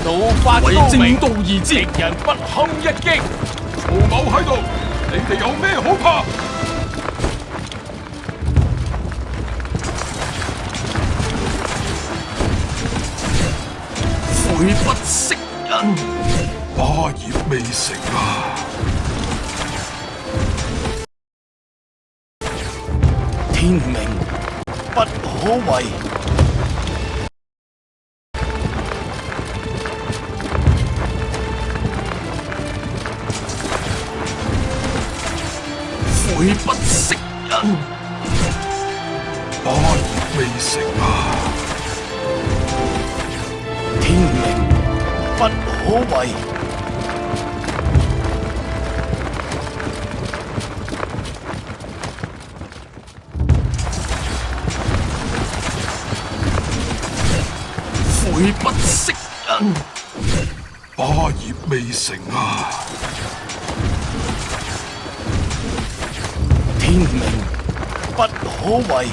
怒發為高明，正道而戰，敵人不堪一擊。曹某喺度，你哋有咩好怕？悔不識人，霸業未成啊！天命不可違，悔不識人，霸業未成啊！天命不可違，悔不識人，霸業未成啊！天命不可違，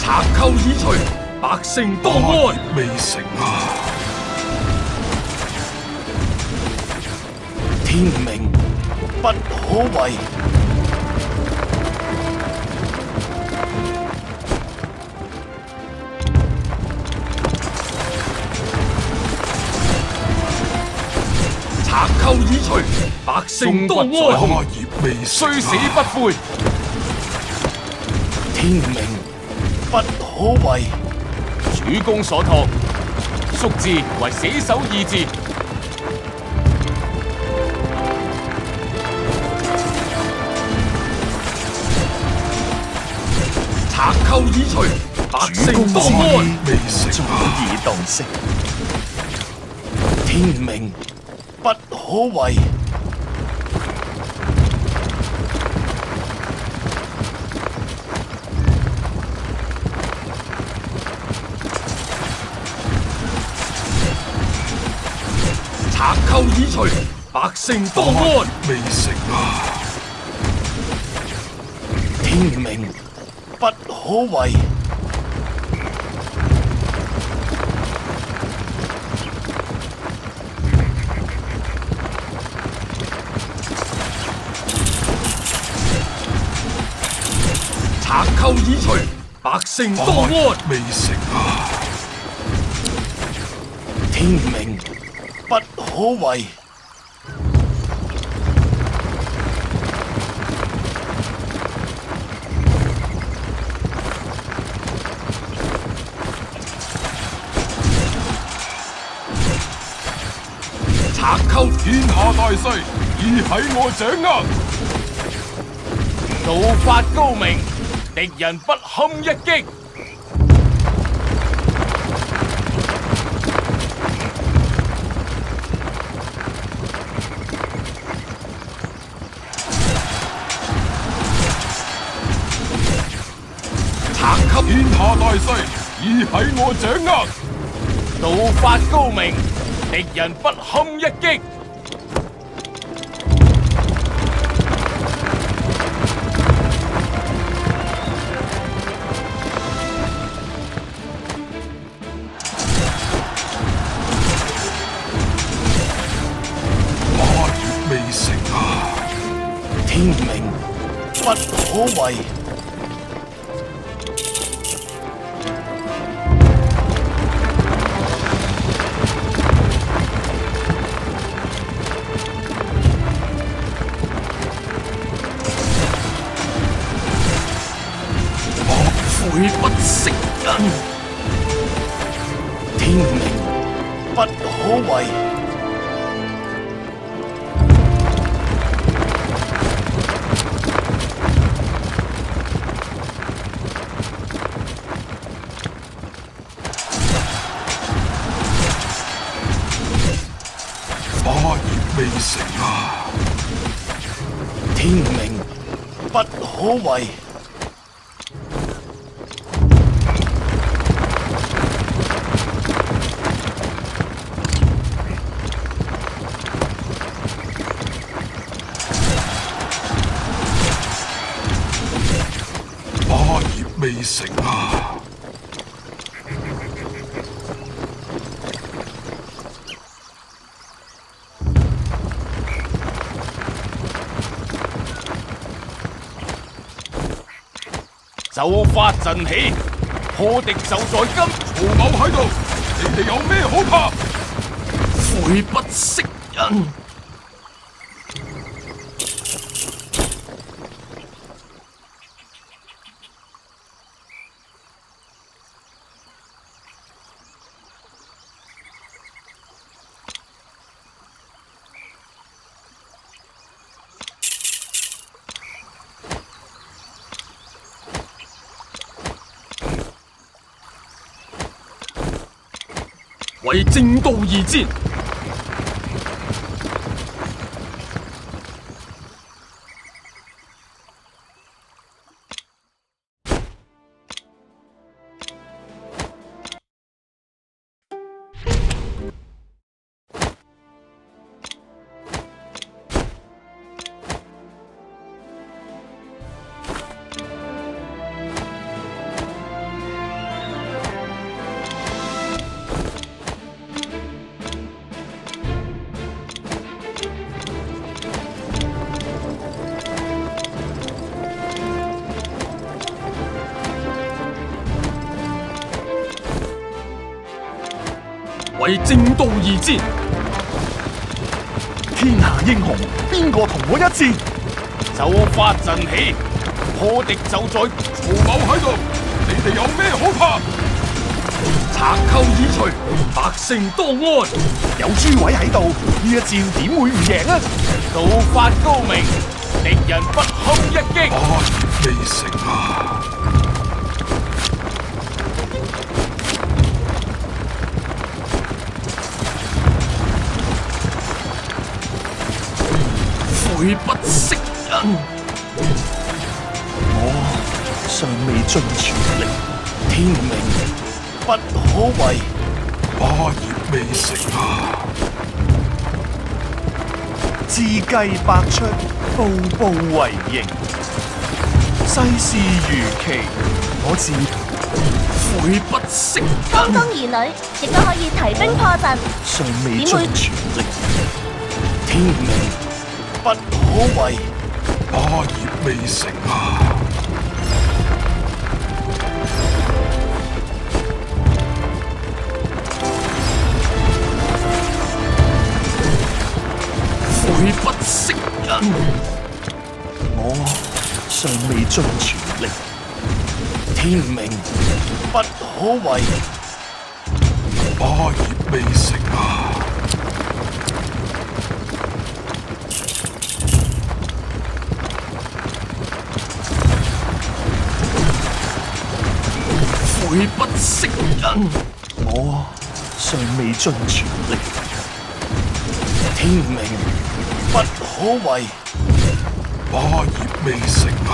賊寇已除，百姓當安。未成啊！天命不可違，賊寇已除，百姓當安。霸業未成雖死啊！不悔，天命不可違，主公所託，叔志為死守意志。賊寇已除，百姓當安。未成啊！已當息，天命不可違，賊寇已除，百姓當安。未成啊！天命不可違，賊寇已除，百姓當安。未成啊！天命不可違，賊寇天下大勢已喺我掌握，怒發高明，敵人不堪一擊。賊寇天下大勢已喺我掌握，怒發高明，敵人不堪一擊。可為。悔不食人，天命不可違。霸業未成啊！天命不可違。未成啊！就法陣起，破敵就在今。曹某喺度，你哋有咩好怕？悔不食人。為正道而戰，為正道而戰。天下英雄，邊個同我一戰？就法陣起，破敵就在。曹某喺度，你哋有咩好怕？賊寇已除，百姓當安。有諸位喺度，呢一戰點會唔贏啊？道法高明，敵人不堪一擊。霸業未成啊！悔不食人，我尚未盡全力，天命不可違。霸業未成啊！智計百出，步步為營。世事如棋，我自悔不食江人。東兒女亦都可以提兵破陣，尚未盡全力，天命不可違。霸業未成啊！悔不食人，我尚未盡全力，天命不可違。霸業未成啊！悔不食人，我尚未盡全力，天命不可違。霸業未成啊！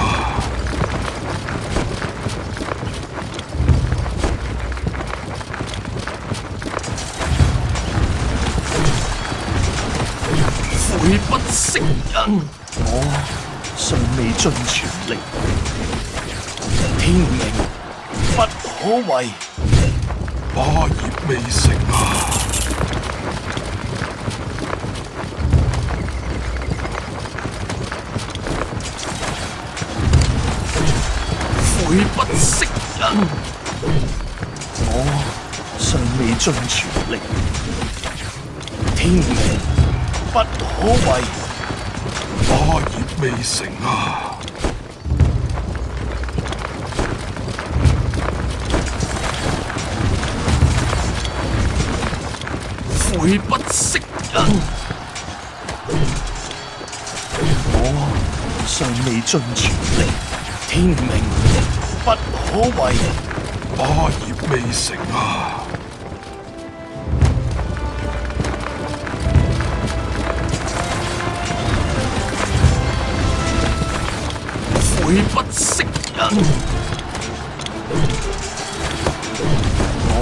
悔不食人，我尚未盡全力，天命不可違。霸業未成啊！悔不息啊！我尚未盡全力，天命不可違。霸業未成啊！悔不息啊！我尚未盡全力，天命不可違。霸業未成啊！悔不息啊！我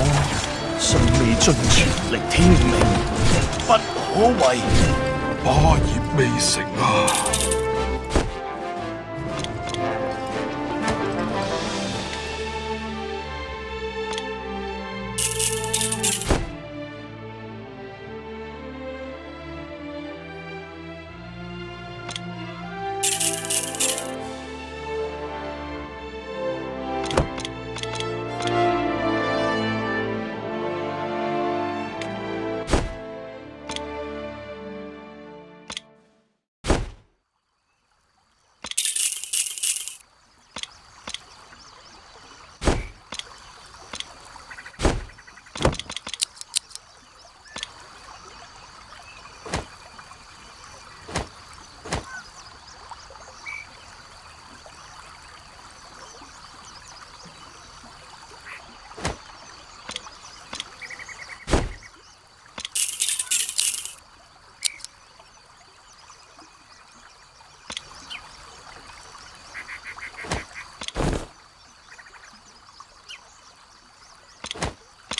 尚未盡全力，天命不可違。霸業未成啊！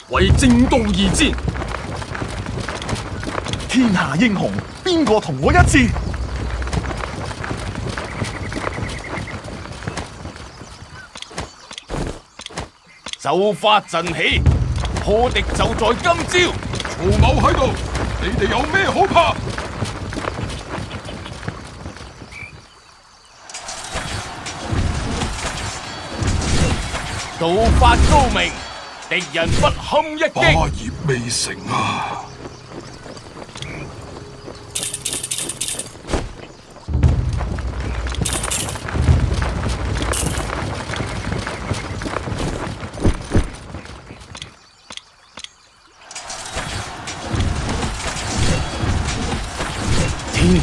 為正道而戰，天下英雄，邊個同我一戰？就發陣起，破敵就在今朝。曹某喺度，你哋有咩好怕？道法高明，敵人不堪一霸擊。業未成啊！天命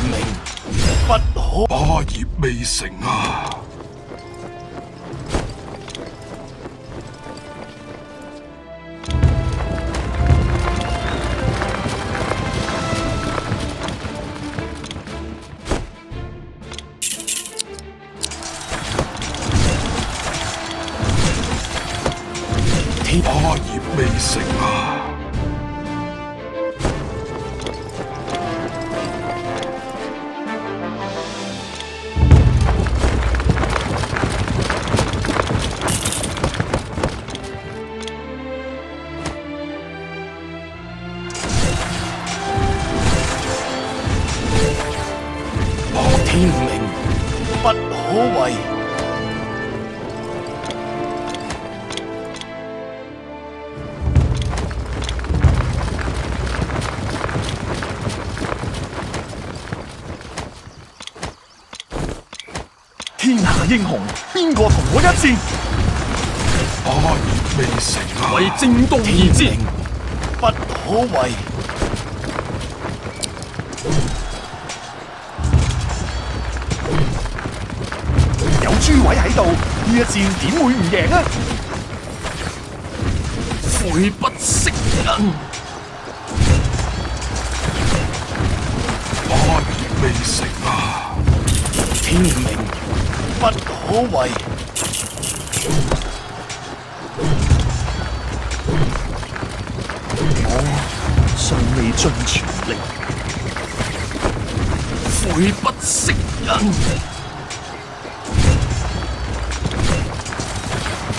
不可。霸業未成啊！霸業未成啊！天命不可違。天下英雄，邊個同我一戰？霸業未成啊！為正道而戰，天命不可違。有諸位喺度，呢一戰點會唔贏啊？悔不息啊！霸業未成啊！天命不可違。我尚未盡全力，悔不息啊！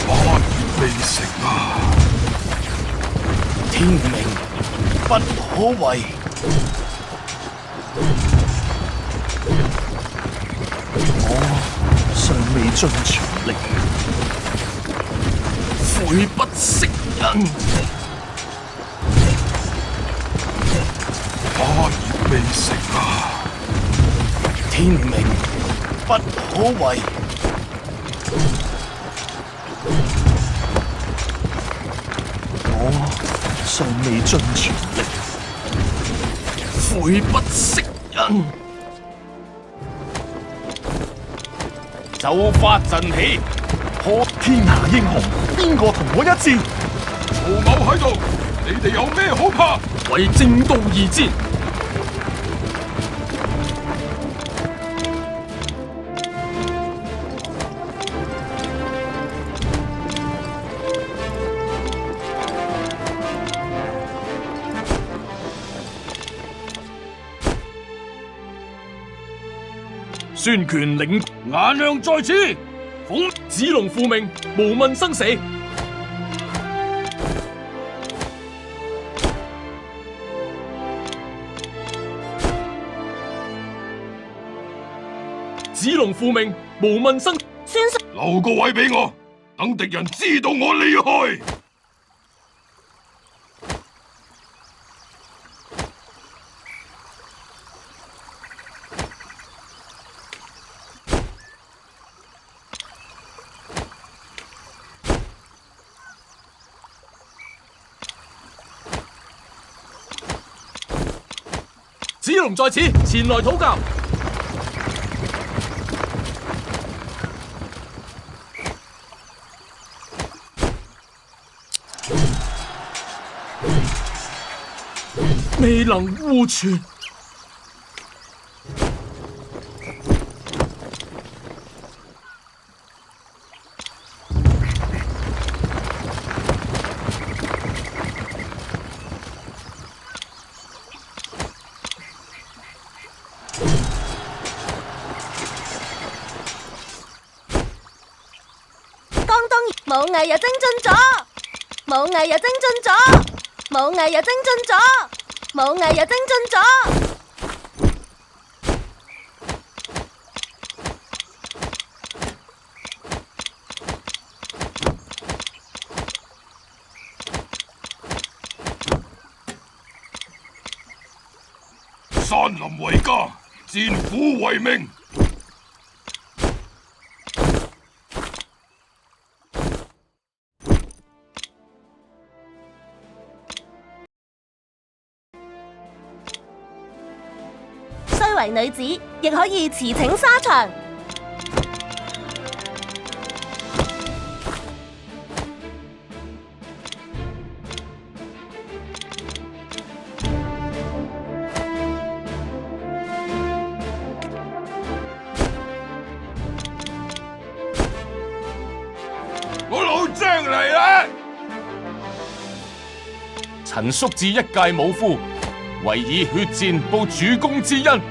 霸業未成啊！天命不可違。我尚未盡全力，悔不食人。霸業未成啊！天命不可違。我尚未盡全力，悔不食人。就發陣起，可天下英雄邊個同我一戰？曹某喺度，你哋有咩好怕？為正道而戰。孫權領顏良在此，奉子龍父命，無問生死。子龍父命，無問生。孫叔留個位俾我，等敵人知道我厲害。子龍在此，前來討教。未能互傳。武藝又精進咗，武藝又精進咗，武藝又精進咗，武藝又精進咗。山林為家，戰虎為命。雖為女子，亦可以馳騁沙場。我老張嚟啦！陳叔至一介武夫，唯以血戰報主公之恩。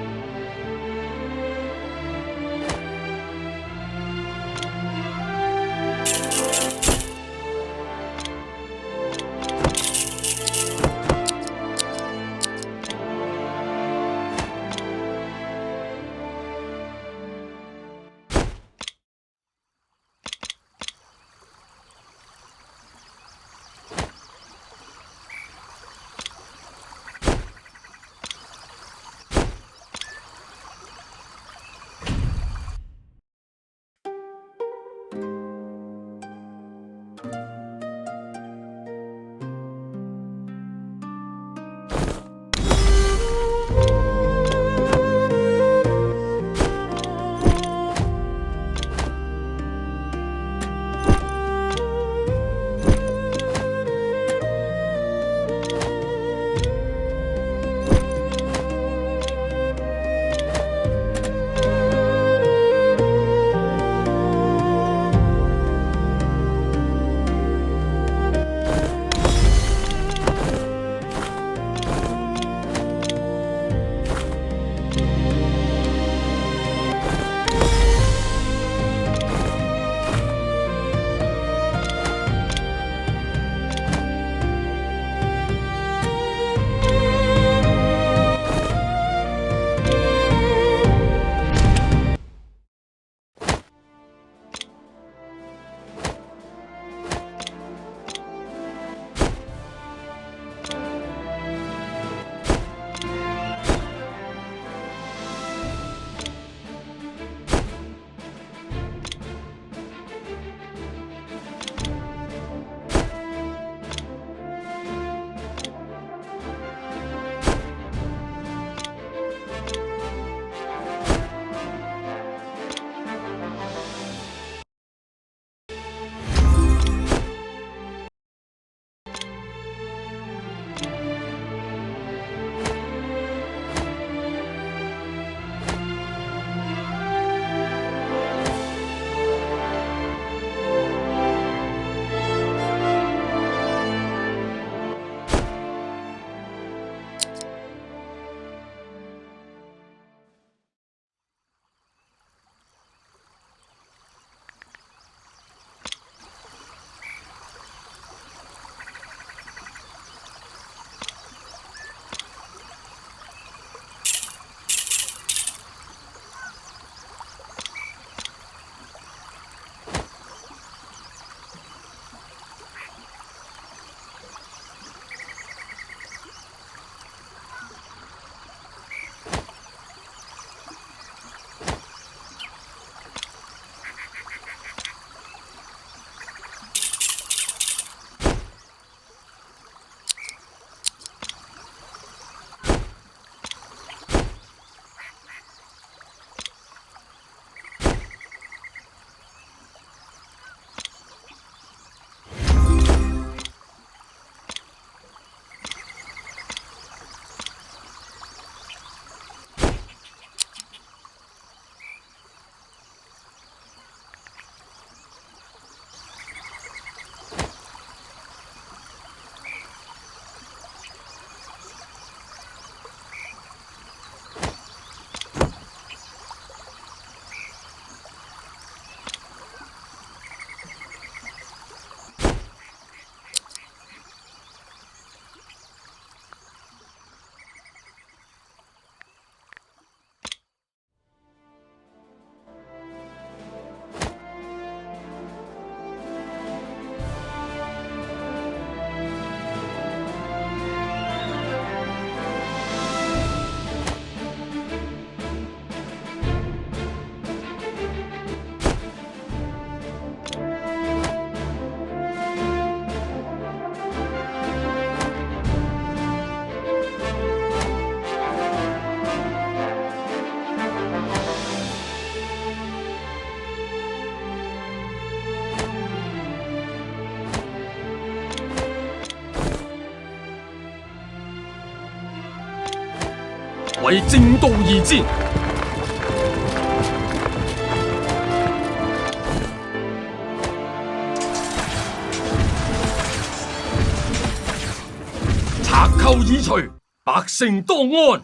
為正道而戰。賊寇已除，百姓當安。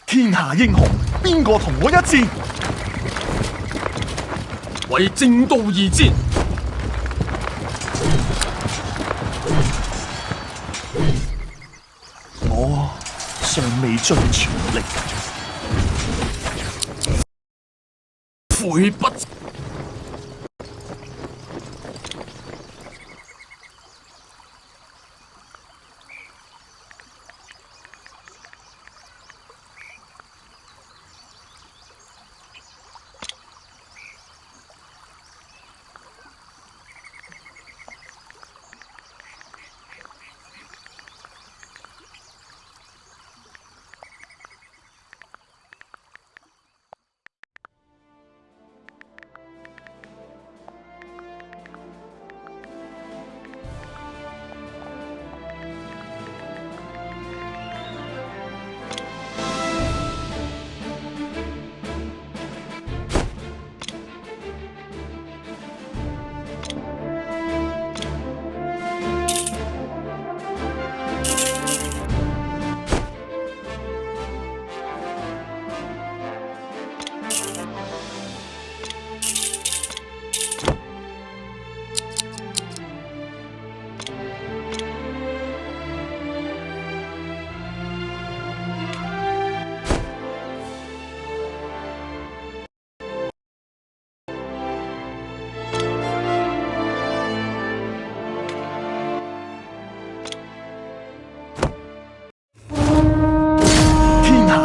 天下英雄，邊個同我一戰？為正道而戰。我尚未盡全力，悔不。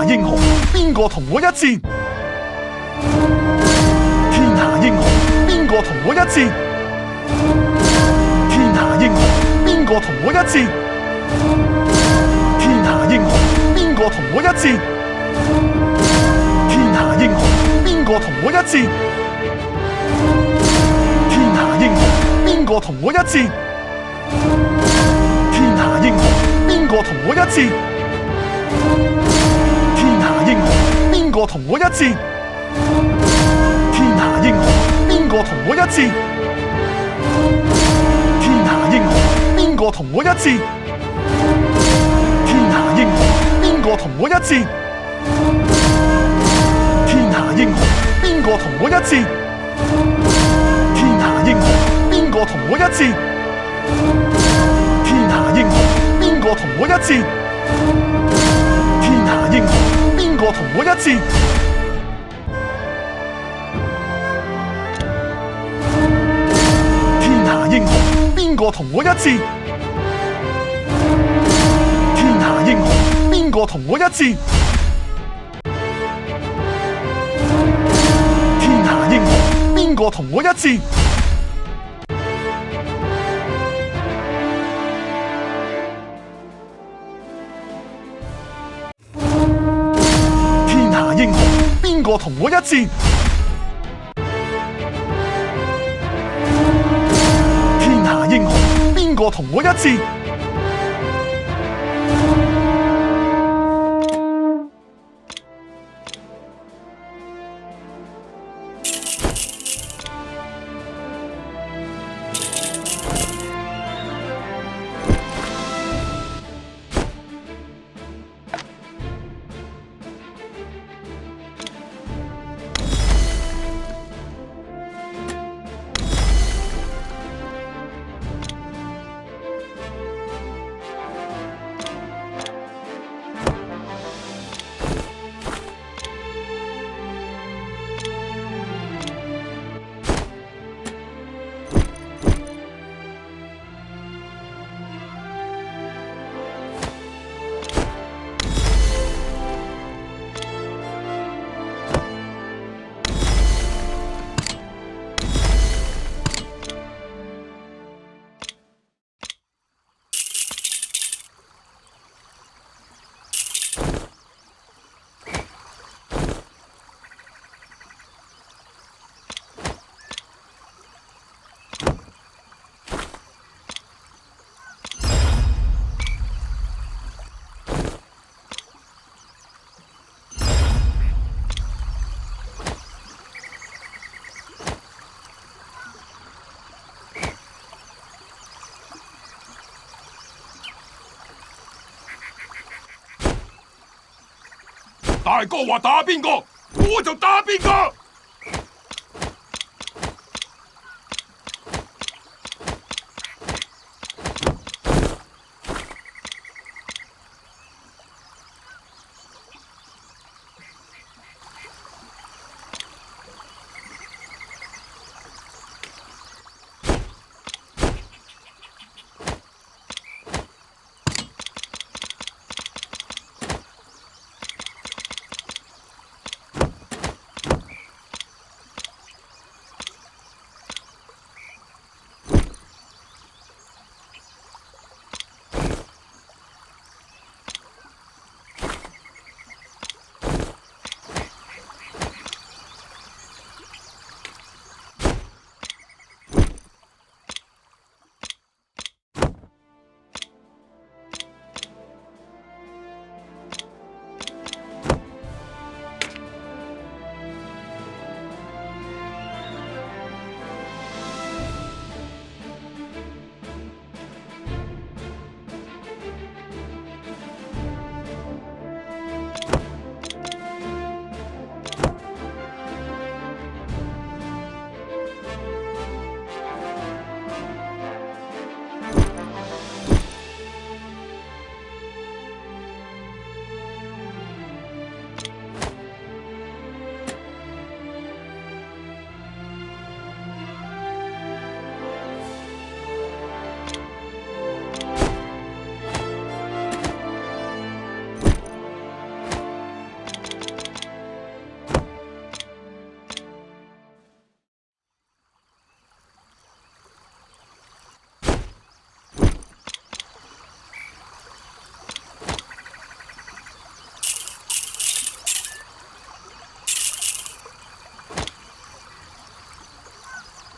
英雄，邊個同我一戰？天下英雄，邊個同我一戰？天下英雄，邊個同我一戰？天下英雄，邊個同我一戰？天下英雄，邊個同我一戰？天下英雄，邊個同我一戰？天下英雄，邊個同我一戰？天下英雄，邊個同我一戰？天下英雄，邊個同我一戰？天下英雄，邊個同我一戰？天下英雄，邊個同我一戰？天下英雄，邊個同我一戰？天下英雄，邊個同我一戰？天下英雄，邊個同我一戰？天下英雄，邊個同我一戰？天下英雄，邊個同我一戰？天下英雄，邊個同我一戰？天下英雄，邊個同我一戰？天下英雄，邊個同我一戰？天下英雄，邊個同我一戰？大哥話打邊個，我就打邊個。